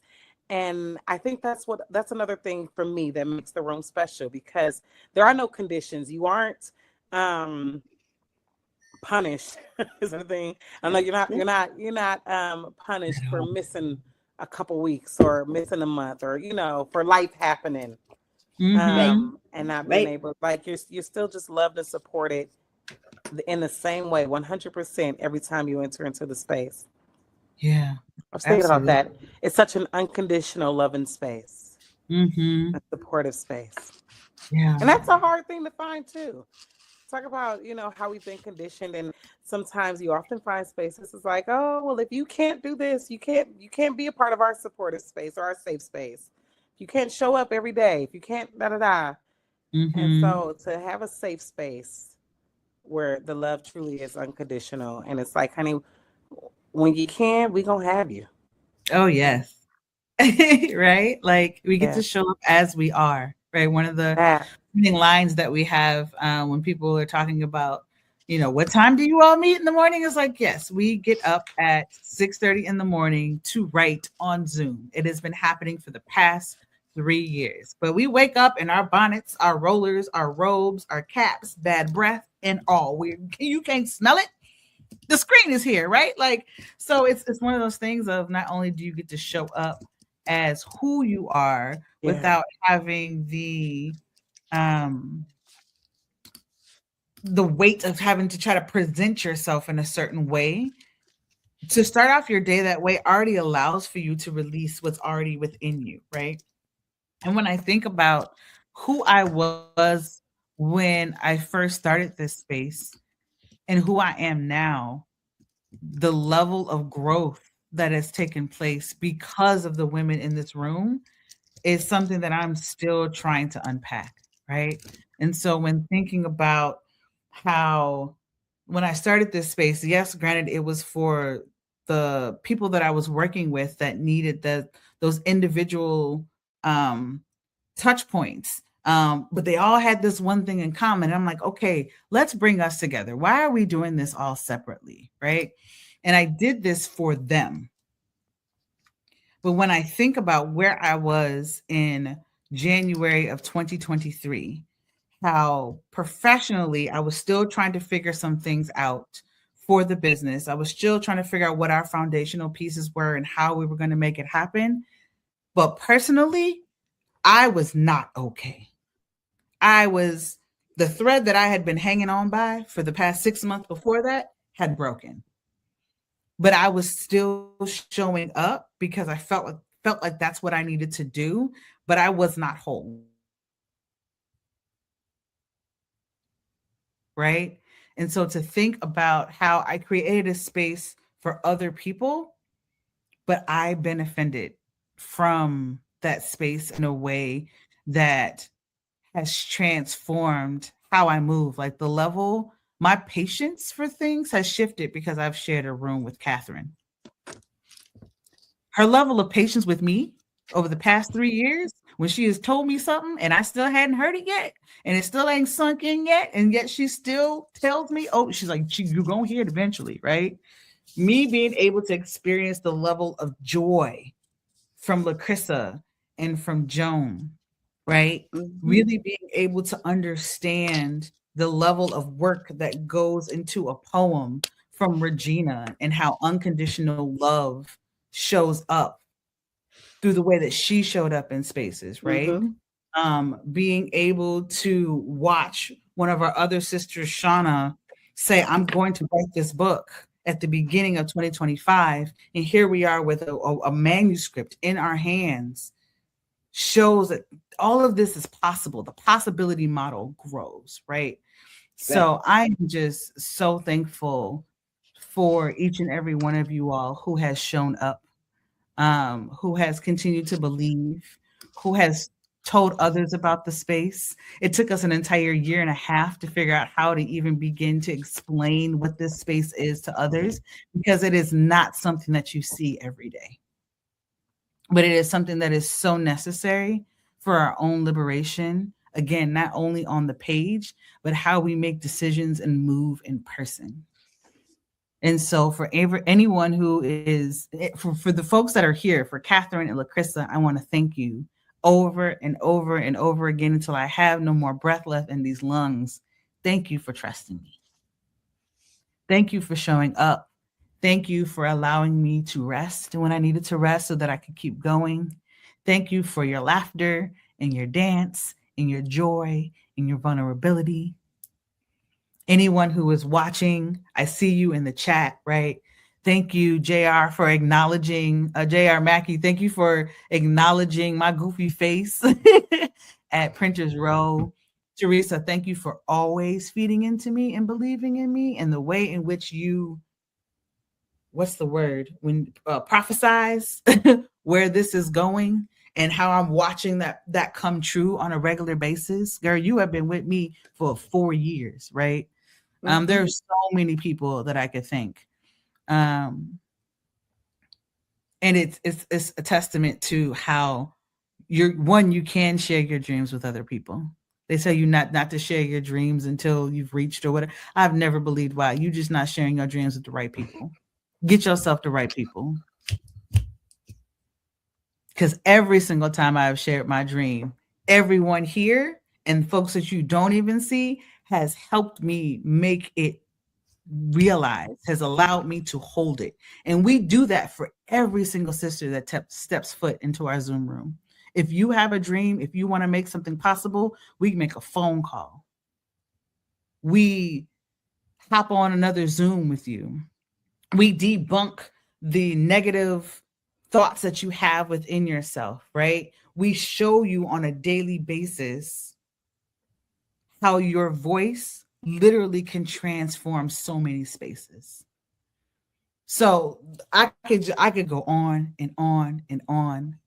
And I think that's another thing for me that makes the room special, because there are no conditions. You aren't punished is the thing. I know you're not punished for missing a couple weeks or missing a month, or for life happening. And not being able, like, you're still just loved and supported in the same way, 100% every time you enter into the space. Yeah, I was thinking about that. It's such an unconditional loving space, a supportive space. Yeah, and that's a hard thing to find too. Talk about how we've been conditioned, and sometimes you often find spaces it's like, oh well, if you can't do this, you can't be a part of our supportive space or our safe space. You can't show up every day, if you can't da da da. And so to have a safe space where the love truly is unconditional, and it's like, honey, when you can, we gonna have you. Oh yes. Right, like we get to show up as we are, right? One of the lines that we have when people are talking about, what time do you all meet in the morning, is like, yes, we get up at 6:30 in the morning to write on Zoom. It has been happening for the past 3 years, but we wake up in our bonnets, our rollers, our robes, our caps, bad breath and all. You can't smell it, the screen is here, right? Like, so it's one of those things of, not only do you get to show up as who you are without having the weight of having to try to present yourself in a certain way. To start off your day that way already allows for you to release what's already within you, right? And when I think about who I was when I first started this space and who I am now, the level of growth that has taken place because of the women in this room is something that I'm still trying to unpack, right? And so when thinking about how, when I started this space, yes, granted, it was for the people that I was working with that needed those individual touch points. But they all had this one thing in common. I'm like, okay, let's bring us together. Why are we doing this all separately? Right. And I did this for them. But when I think about where I was in January of 2023, how professionally I was still trying to figure some things out for the business. I was still trying to figure out what our foundational pieces were and how we were going to make it happen. But personally, I was not okay. The thread that I had been hanging on by for the past 6 months before that had broken. But I was still showing up because I felt like that's what I needed to do, but I was not whole. Right? And so to think about how I created a space for other people, but I benefited from that space in a way that has transformed how I move. Like my patience for things has shifted because I've shared a room with Catherine. Her level of patience with me over the past 3 years, when she has told me something and I still hadn't heard it yet, and it still ain't sunk in yet, and yet she still tells me, oh, she's like, you're going to hear it eventually, right? Me being able to experience the level of joy from Lacrissa and from Joan, right? Mm-hmm. Really being able to understand the level of work that goes into a poem from Regina and how unconditional love shows up through the way that she showed up in spaces, right? Mm-hmm. Being able to watch one of our other sisters, Shauna, say, I'm going to write this book at the beginning of 2025. And here we are with a manuscript in our hands, shows that all of this is possible. The possibility model grows, right? So I'm just so thankful for each and every one of you all who has shown up, who has continued to believe, who has told others about the space. It took us an entire 1.5 years to figure out how to even begin to explain what this space is to others, because it is not something that you see every day. But it is something that is so necessary for our own liberation. Again, not only on the page, but how we make decisions and move in person. And so for anyone who is, for the folks that are here, for Catherine and Lacrissa, I want to thank you over and over and over again until I have no more breath left in these lungs. Thank you for trusting me. Thank you for showing up. Thank you for allowing me to rest when I needed to rest so that I could keep going. Thank you for your laughter and your dance and your joy and your vulnerability. Anyone who is watching, I see you in the chat, right? Thank you, JR, for acknowledging, JR Mackey, thank you for acknowledging my goofy face at Printers Row. Teresa, thank you for always feeding into me and believing in me, and the way in which you, what's the word, when prophesize where this is going and how I'm watching that come true on a regular basis. Girl, you have been with me for 4 years, right? Mm-hmm. There are so many people that I could thank. And it's a testament to how you can share your dreams with other people. They tell you not to share your dreams until you've reached or whatever. I've never believed why. You just not sharing your dreams with the right people. Get yourself the right people. Because every single time I've shared my dream, everyone here and folks that you don't even see has helped me make it realize, has allowed me to hold it. And we do that for every single sister that steps foot into our Zoom room. If you have a dream, if you want to make something possible, we make a phone call. We hop on another Zoom with you. We debunk the negative thoughts that you have within yourself, right? We show you on a daily basis how your voice literally can transform so many spaces. So I could go on and on and on.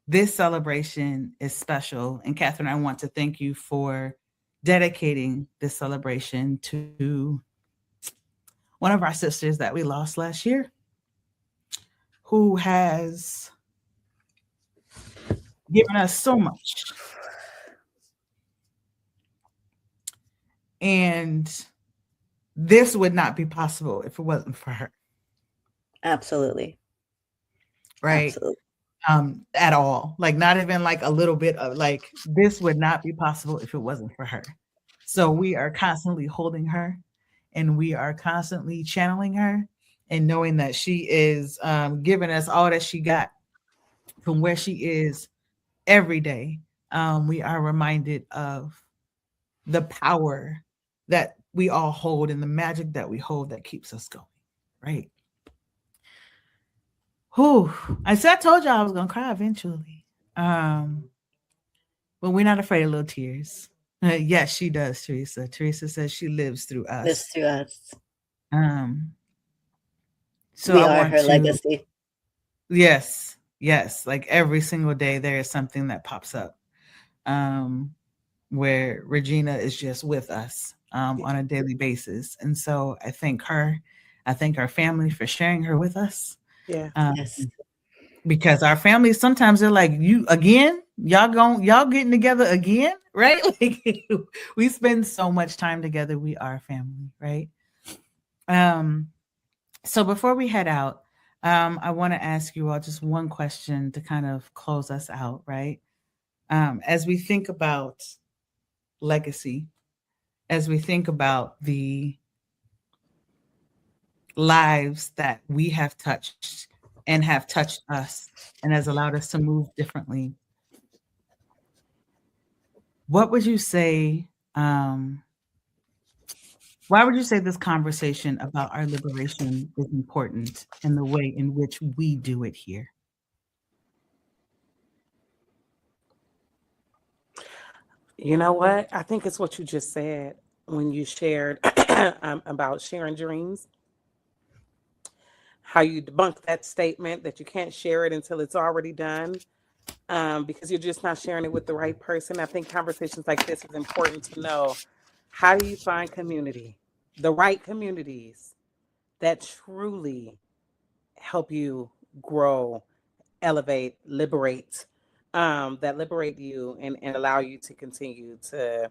This celebration is special. And Catherine, I want to thank you for dedicating this celebration to one of our sisters that we lost last year, who has given us so much And this would not be possible if it wasn't for her. Absolutely. Right. Absolutely. At all. Like not even like a little bit of like this would not be possible if it wasn't for her. So we are constantly holding her and we are constantly channeling her and knowing that she is giving us all that she got from where she is every day. We are reminded of the power that we all hold and the magic that we hold that keeps us going. Right. Whew. I told you I was gonna cry eventually. But we're not afraid of little tears. Yes, she does, Teresa. Teresa says she lives through Lives us. through us. So We I are want her to, legacy. yes, like every single day there is something that pops up where Regina is just with us on a daily basis. And so I thank her. I thank our family for sharing her with us. Yeah. Yes. Because our families sometimes they're like, you again, y'all getting together again, right? Like we spend so much time together. We are family, right? So before we head out, I want to ask you all just one question to kind of close us out, right? As we think about legacy, as we think about the lives that we have touched and have touched us and has allowed us to move differently, what would you say? Why would you say this conversation about our liberation is important in the way in which we do it here? You know what? I think it's what you just said when you shared about sharing dreams. How you debunk that statement that you can't share it until it's already done, because you're just not sharing it with the right person. I think conversations like this is important to know. How do you find community, the right communities that truly help you grow, elevate, liberate, that liberate you and allow you to continue to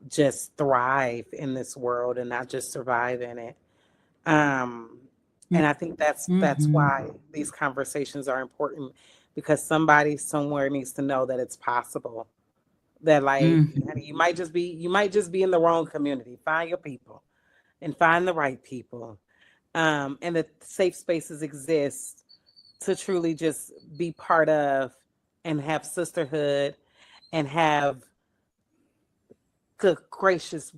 just thrive in this world and not just survive in it. And I think that's Mm-hmm. why these conversations are important, because somebody somewhere needs to know that it's possible. That like Mm-hmm. you might just be in the wrong community. Find your people and find the right people. And that safe spaces exist to truly just be part of and have sisterhood and have good gracious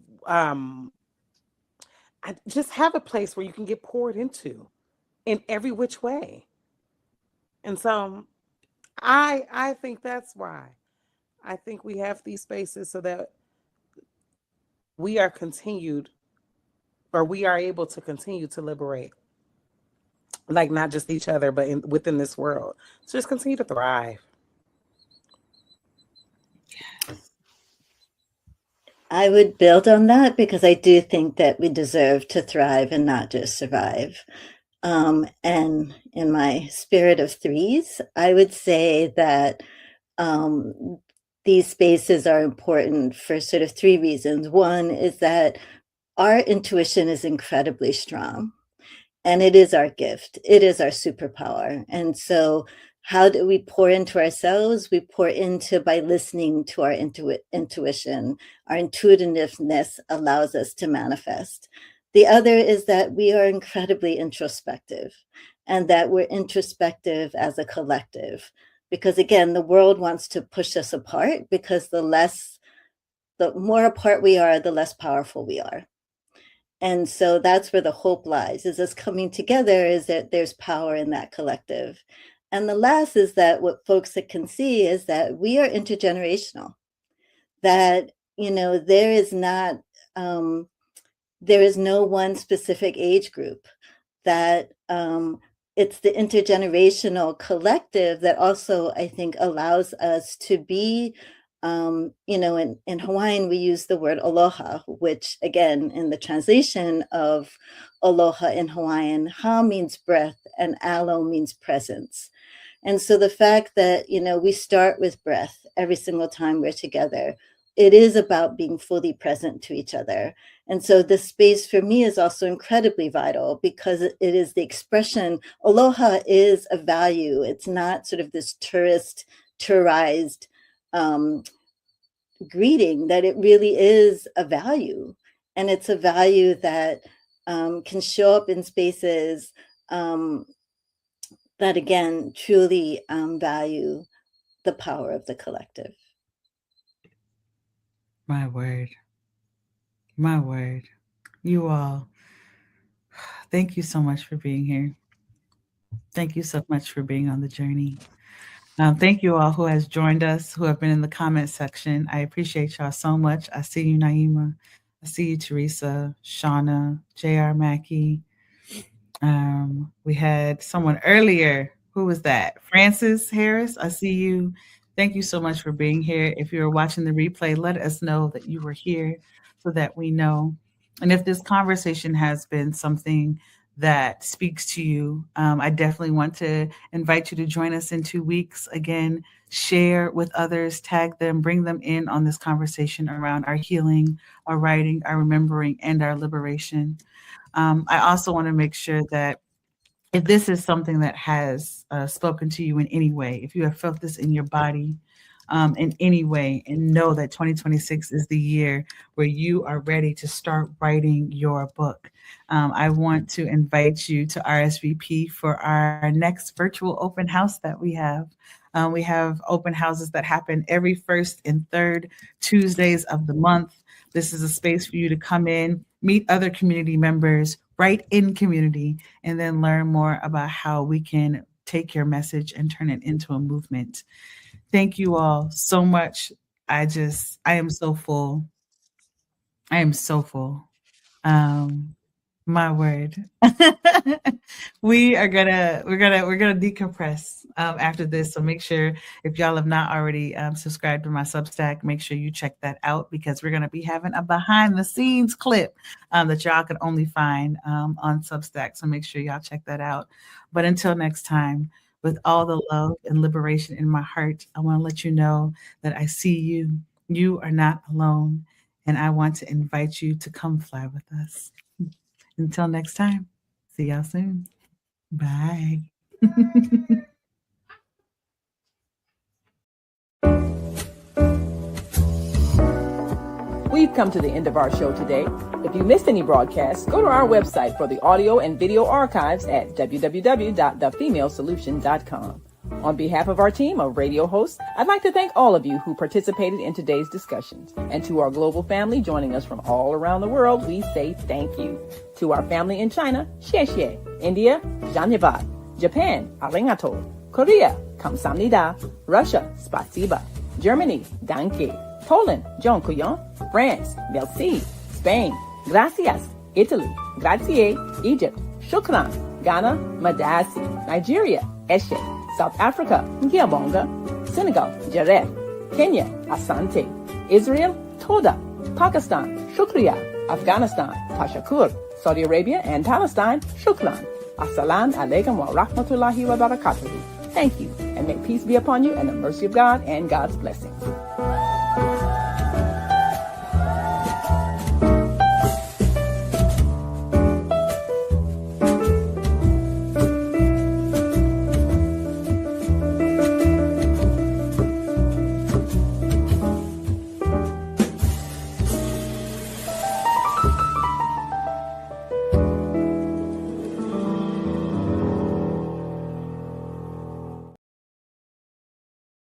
just have a place where you can get poured into in every which way. And so I think that's why I think we have these spaces so that we are continued or we are able to continue to liberate, like not just each other but within this world, so just continue to thrive. I would build on that because I do think that we deserve to thrive and not just survive. And in my spirit of threes, I would say that these spaces are important for sort of three reasons. One is that our intuition is incredibly strong. And it is our gift. It is our superpower. And so how do we pour into ourselves? We pour into by listening to our intuition. Our intuitiveness allows us to manifest. The other is that we are incredibly introspective and that we're introspective as a collective. Because again, the world wants to push us apart because the more apart we are, the less powerful we are. And so that's where the hope lies, is us coming together, is that there's power in that collective. And the last is that what folks that can see is that we are intergenerational, that, there is not, there is no one specific age group, that it's the intergenerational collective that also, I think, allows us to be in Hawaiian, we use the word aloha, which again, in the translation of aloha in Hawaiian, ha means breath and alo means presence. And so the fact that, we start with breath every single time we're together, it is about being fully present to each other. And so this space for me is also incredibly vital because it is the expression. Aloha is a value. It's not sort of this tourized greeting, that it really is a value. And it's a value that can show up in spaces that, again, truly value the power of the collective. My word. My word. You all, thank you so much for being here. Thank you so much for being on the journey. Thank you all who has joined us, who have been in the comment section. I appreciate y'all so much. I see you, Naima. I see you, Teresa, Shauna, J.R. Mackey. We had someone earlier. Who was that? Francis Harris. I see you. Thank you so much for being here. If you're watching the replay, let us know that you were here so that we know. And if this conversation has been something that speaks to you, I definitely want to invite you to join us in 2 weeks. Again, share with others, tag them, bring them in on this conversation around our healing, our writing, our remembering, and our liberation. I also want to make sure that if this is something that has spoken to you in any way, if you have felt this in your body in any way, and know that 2026 is the year where you are ready to start writing your book, I want to invite you to RSVP for our next virtual open house that we have. We have open houses that happen every first and third Tuesdays of the month. This is a space for you to come in, meet other community members, write in community, and then learn more about how we can take your message and turn it into a movement. Thank you all so much. I am so full. I am so full. My word. we're gonna decompress after this. So make sure, if y'all have not already subscribed to my Substack, make sure you check that out, because we're gonna be having a behind the scenes clip that y'all can only find on Substack. So make sure y'all check that out. But until next time, with all the love and liberation in my heart, I want to let you know that I see you. You are not alone. And I want to invite you to come fly with us. Until next time, see y'all soon. Bye. We've come to the end of our show today. If you missed any broadcasts, go to our website for the audio and video archives at www.thefemalesolution.com. On behalf of our team of radio hosts, I'd like to thank all of you who participated in today's discussions. And to our global family joining us from all around the world, we say thank you. To our family in China, xie xie. India, dhanyavad. Japan, arigato. Korea, kamsamnida. Russia, spasiba. Germany, danke. Poland, dziękuję. France, merci. Spain, gracias. Italy, grazie. Egypt, shukran. Ghana, madasi. Nigeria, eshe. South Africa, Ngiyabonga. Senegal, Jaref. Kenya, Asante. Israel, Toda. Pakistan, Shukriya. Afghanistan, Tashakur. Saudi Arabia and Palestine, Shukran. Assalamu alaikum wa rahmatullahi wa barakatuhu. Thank you, and may peace be upon you and the mercy of God and God's blessings.